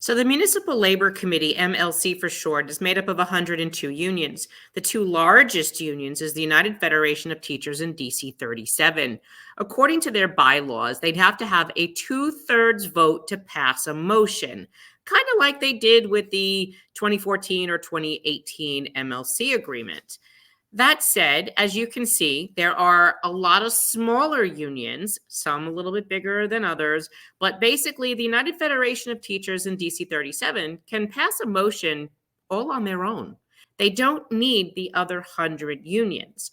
So the Municipal Labor Committee, MLC for short, is made up of 102 unions. The two largest unions is the United Federation of Teachers and DC37. According to their bylaws, they'd have to have a 2/3 vote to pass a motion, kind of like they did with the 2014 or 2018 MLC agreement. That said, as you can see, there are a lot of smaller unions, some a little bit bigger than others, but basically the United Federation of Teachers and DC37 can pass a motion all on their own. They don't need the other 100 unions.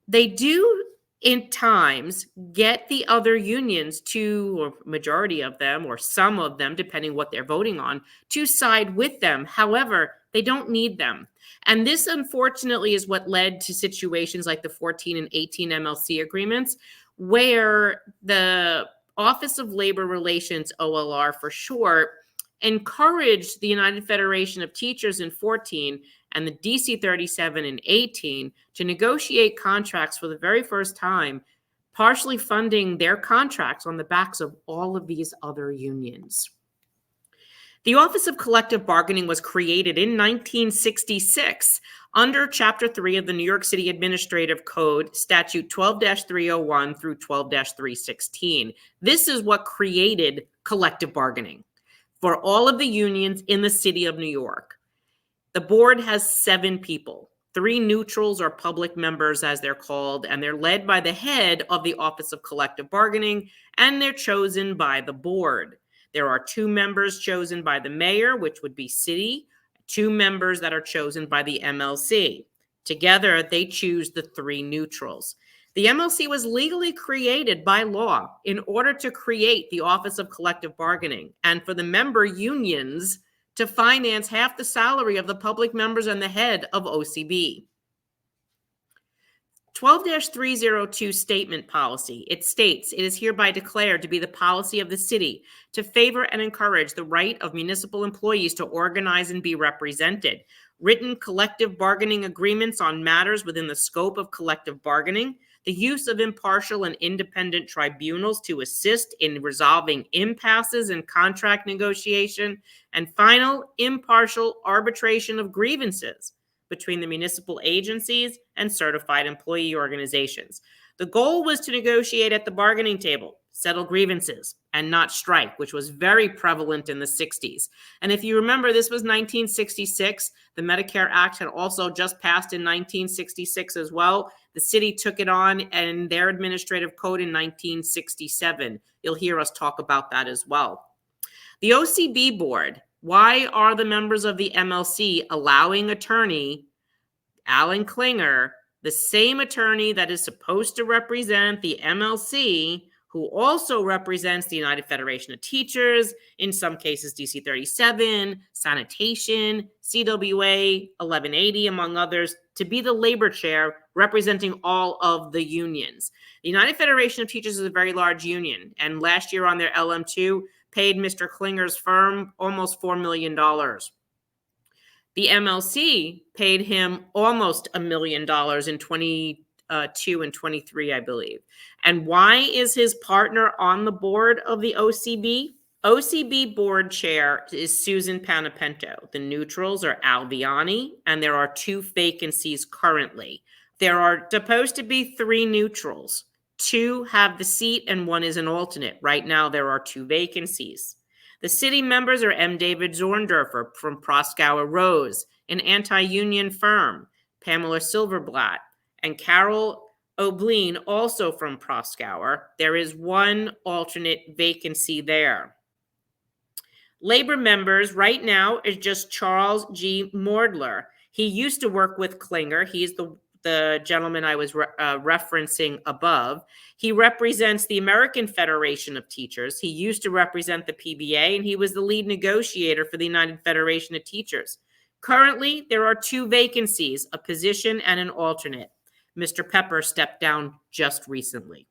They do in times get the other unions to, or majority of them, or some of them, depending what they're voting on, to side with them. However, they don't need them. And this, unfortunately, is what led to situations like the 14 and 18 MLC agreements, where the Office of Labor Relations, OLR for short, encouraged the United Federation of Teachers in 14 and the DC37 in 18 to negotiate contracts for the very first time, partially funding their contracts on the backs of all of these other unions. The Office of Collective Bargaining was created in 1966 under Chapter 3 of the New York City Administrative Code, Statute 12-301 through 12-316. This is what created collective bargaining for all of the unions in the city of New York. The board has 7 people, 3 neutrals or public members as they're called, and they're led by the head of the Office of Collective Bargaining, and they're chosen by the board. There are 2 members chosen by the mayor, which would be city, 2 members that are chosen by the MLC. Together, they choose the 3 neutrals. The MLC was legally created by law in order to create the Office of Collective Bargaining and for the member unions to finance half the salary of the public members and the head of OCB. 12-302 statement policy. It states, it is hereby declared to be the policy of the city to favor and encourage the right of municipal employees to organize and be represented. Written collective bargaining agreements on matters within the scope of collective bargaining, the use of impartial and independent tribunals to assist in resolving impasses in contract negotiation, and final impartial arbitration of grievances between the municipal agencies and certified employee organizations. The goal was to negotiate at the bargaining table, settle grievances, and not strike, which was very prevalent in the 60s. And if you remember, this was 1966. The Medicare Act had also just passed in 1966 as well. The city took it on in their administrative code in 1967. You'll hear us talk about that as well. The OCB board, why are the members of the MLC allowing attorney Alan Klinger, the same attorney that is supposed to represent the MLC, who also represents the United Federation of Teachers, in some cases DC37, Sanitation, CWA, 1180, among others, to be the labor chair representing all of the unions. The United Federation of Teachers is a very large union, and last year on their LM2 paid Mr. Klinger's firm almost $4 million. The MLC paid him almost $1 million in 22 and 23, I believe. And why is his partner on the board of the OCB? OCB board chair is Susan Panapento. The neutrals are Al Viani, and there are 2 vacancies currently. There are supposed to be 3 neutrals. 2 have the seat and 1 is an alternate. Right now, there are 2 vacancies. The city members are M. David Zorndorfer from Proskauer Rose, an anti-union firm, Pamela Silverblatt, and Carol Obleen, also from Proskauer. There is 1 alternate vacancy there. Labor members right now is just Charles G. Mordler. He used to work with Klinger. He's the gentleman I was referencing above. He represents the American Federation of Teachers. He used to represent the PBA, and he was the lead negotiator for the United Federation of Teachers. Currently, there are 2 vacancies, a position and an alternate. Mr. Pepper stepped down just recently.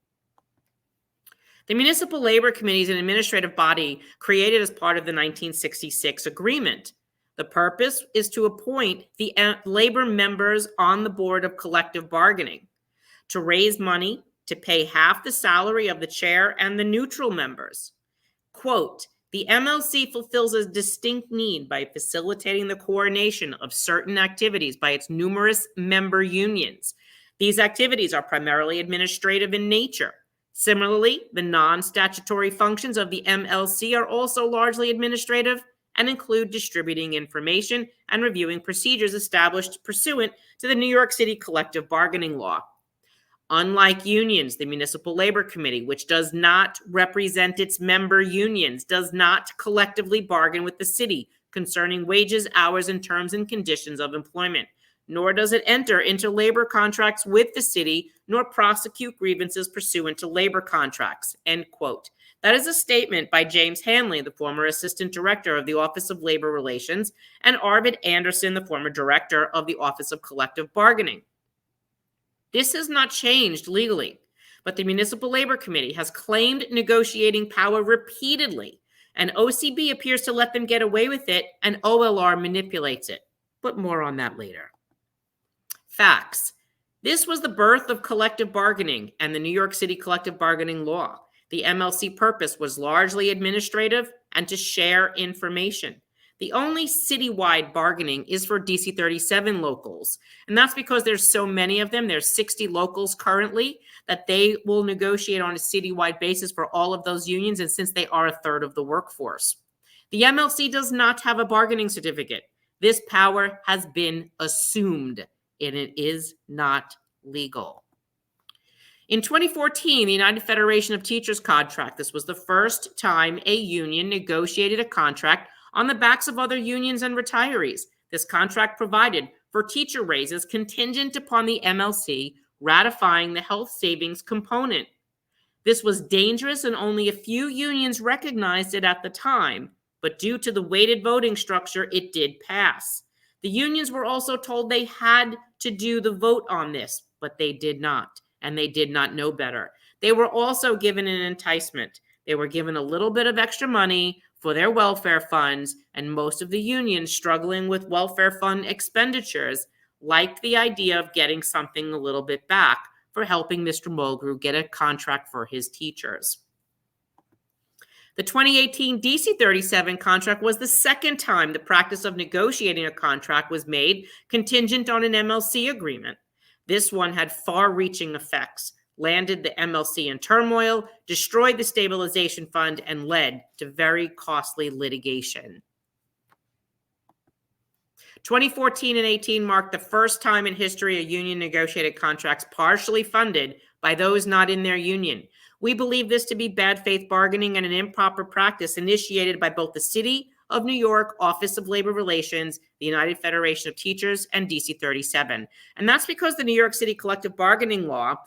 The Municipal Labor Committee is an administrative body created as part of the 1966 agreement. The purpose is to appoint the labor members on the Board of Collective Bargaining, to raise money to pay half the salary of the chair and the neutral members. Quote, The MLC fulfills a distinct need by facilitating the coordination of certain activities by its numerous member unions. These activities are primarily administrative in nature. Similarly, the non-statutory functions of the MLC are also largely administrative and include distributing information and reviewing procedures established pursuant to the New York City collective bargaining law. Unlike unions, the Municipal Labor Committee, which does not represent its member unions, does not collectively bargain with the city concerning wages, hours, and terms and conditions of employment, nor does it enter into labor contracts with the city, nor prosecute grievances pursuant to labor contracts, end quote. That is a statement by James Hanley, the former Assistant Director of the Office of Labor Relations, and Arvid Anderson, the former Director of the Office of Collective Bargaining. This has not changed legally, but the Municipal Labor Committee has claimed negotiating power repeatedly, and OCB appears to let them get away with it, and OLR manipulates it. But more on that later. Facts. This was the birth of collective bargaining and the New York City collective bargaining law. The MLC purpose was largely administrative and to share information. The only citywide bargaining is for DC37 locals. And that's because there's so many of them. There's 60 locals currently that they will negotiate on a citywide basis for all of those unions. And since they are a third of the workforce, the MLC does not have a bargaining certificate. This power has been assumed and it is not legal. In 2014, the United Federation of Teachers contract. This was the first time a union negotiated a contract on the backs of other unions and retirees. This contract provided for teacher raises contingent upon the MLC ratifying the health savings component. This was dangerous and only a few unions recognized it at the time, but due to the weighted voting structure, it did pass. The unions were also told they had to do the vote on this, but they did not, and they did not know better. They were also given an enticement. They were given a little bit of extra money for their welfare funds, and most of the unions struggling with welfare fund expenditures liked the idea of getting something a little bit back for helping Mr. Mulgrew get a contract for his teachers. The 2018 DC37 contract was the second time the practice of negotiating a contract was made contingent on an MLC agreement. This one had far-reaching effects, landed the MLC in turmoil, destroyed the stabilization fund, and led to very costly litigation. 2014 and 18 marked the first time in history a union negotiated contracts partially funded by those not in their union. We believe this to be bad faith bargaining and an improper practice initiated by both the City of New York Office of Labor Relations, the United Federation of Teachers, and DC37. And that's because the New York City collective bargaining law,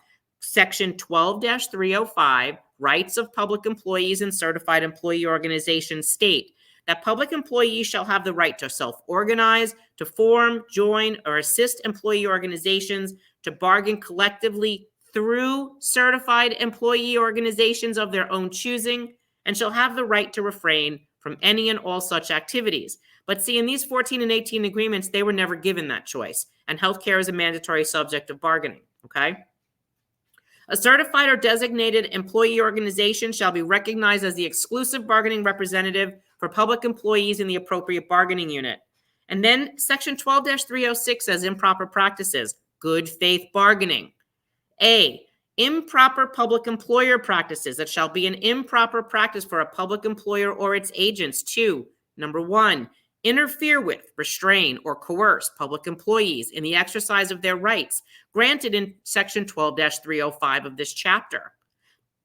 Section 12-305, rights of public employees and certified employee organizations state that public employees shall have the right to self-organize, to form, join, or assist employee organizations, to bargain collectively through certified employee organizations of their own choosing, and shall have the right to refrain from any and all such activities. But see, in these 14 and 18 agreements, they were never given that choice, and healthcare is a mandatory subject of bargaining, okay? A certified or designated employee organization shall be recognized as the exclusive bargaining representative for public employees in the appropriate bargaining unit. And then Section 12-306 says improper practices, good faith bargaining. A, improper public employer practices. That shall be an improper practice for a public employer or its agents to, number one, interfere with, restrain, or coerce public employees in the exercise of their rights granted in Section 12-305 of this chapter.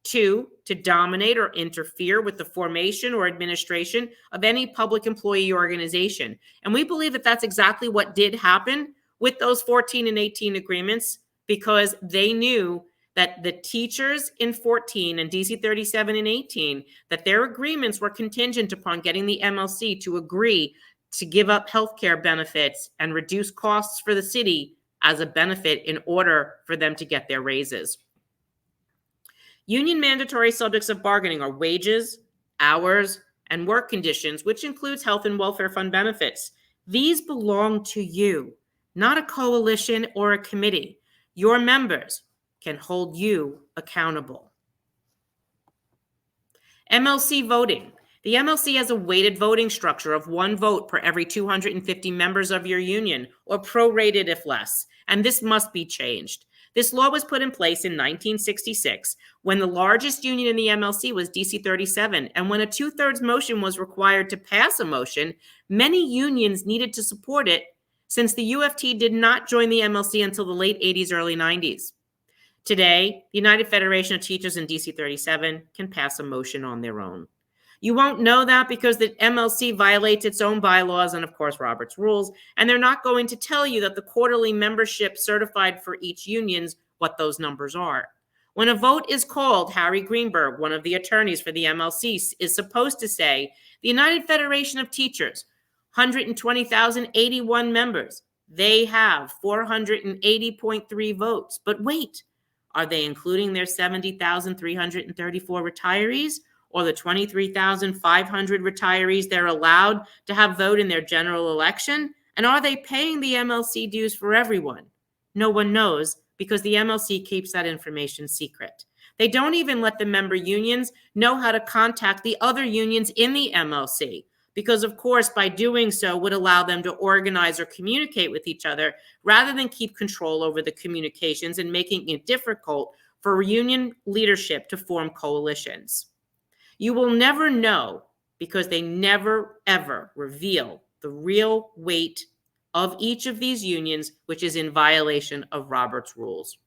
2, to dominate or interfere with the formation or administration of any public employee organization. And we believe that that's exactly what did happen with those 14 and 18 agreements, because they knew that the teachers in 14 and DC 37 and 18, that their agreements were contingent upon getting the MLC to agree to give up healthcare benefits and reduce costs for the city as a benefit in order for them to get their raises. Union mandatory subjects of bargaining are wages, hours, and work conditions, which includes health and welfare fund benefits. These belong to you, not a coalition or a committee. Your members can hold you accountable. MLC voting. The MLC has a weighted voting structure of 1 vote per every 250 members of your union, or prorated if less, and this must be changed. This law was put in place in 1966 when the largest union in the MLC was DC37, and when a 2/3 motion was required to pass a motion, many unions needed to support it since the UFT did not join the MLC until the late 80s, early 90s. Today, the United Federation of Teachers and DC37 can pass a motion on their own. You won't know that because the MLC violates its own bylaws and, of course, Robert's rules, and they're not going to tell you that the quarterly membership certified for each unions what those numbers are. When a vote is called, Harry Greenberg, one of the attorneys for the MLC, is supposed to say, the United Federation of Teachers, 120,081 members, they have 480.3 votes. But wait, are they including their 70,334 retirees? Or the 23,500 retirees they're allowed to have vote in their general election? And are they paying the MLC dues for everyone? No one knows because the MLC keeps that information secret. They don't even let the member unions know how to contact the other unions in the MLC because, of course, by doing so would allow them to organize or communicate with each other rather than keep control over the communications and making it difficult for union leadership to form coalitions. You will never know because they never, ever reveal the real weight of each of these unions, which is in violation of Robert's rules.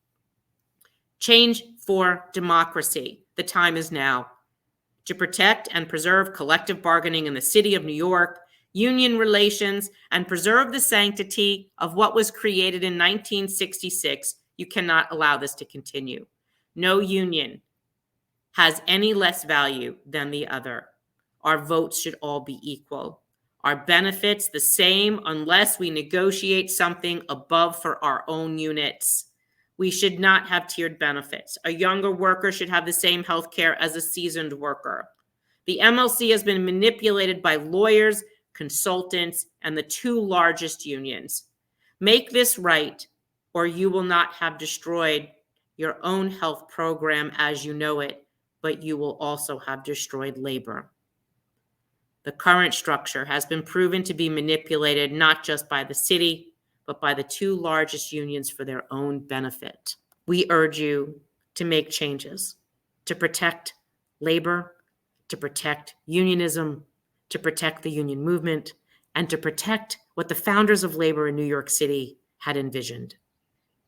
Change for democracy. The time is now. To protect and preserve collective bargaining in the city of New York, union relations, and preserve the sanctity of what was created in 1966, you cannot allow this to continue. No union has any less value than the other. Our votes should all be equal. Our benefits the same unless we negotiate something above for our own units. We should not have tiered benefits. A younger worker should have the same health care as a seasoned worker. The MLC has been manipulated by lawyers, consultants, and the 2 largest unions. Make this right, or you will not have destroyed your own health program as you know it, but you will also have destroyed labor. The current structure has been proven to be manipulated not just by the city, but by the 2 largest unions for their own benefit. We urge you to make changes, to protect labor, to protect unionism, to protect the union movement, and to protect what the founders of labor in New York City had envisioned.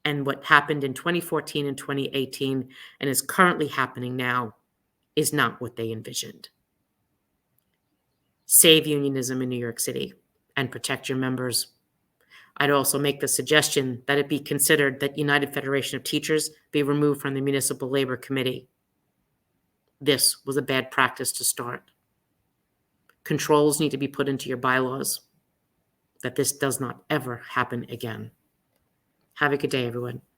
And what happened in 2014 and 2018 and is currently happening now is not what they envisioned. Save unionism in New York City and protect your members. I'd also make the suggestion that it be considered that United Federation of Teachers be removed from the Municipal Labor Committee. This was a bad practice to start. Controls need to be put into your bylaws that this does not ever happen again. Have a good day, everyone.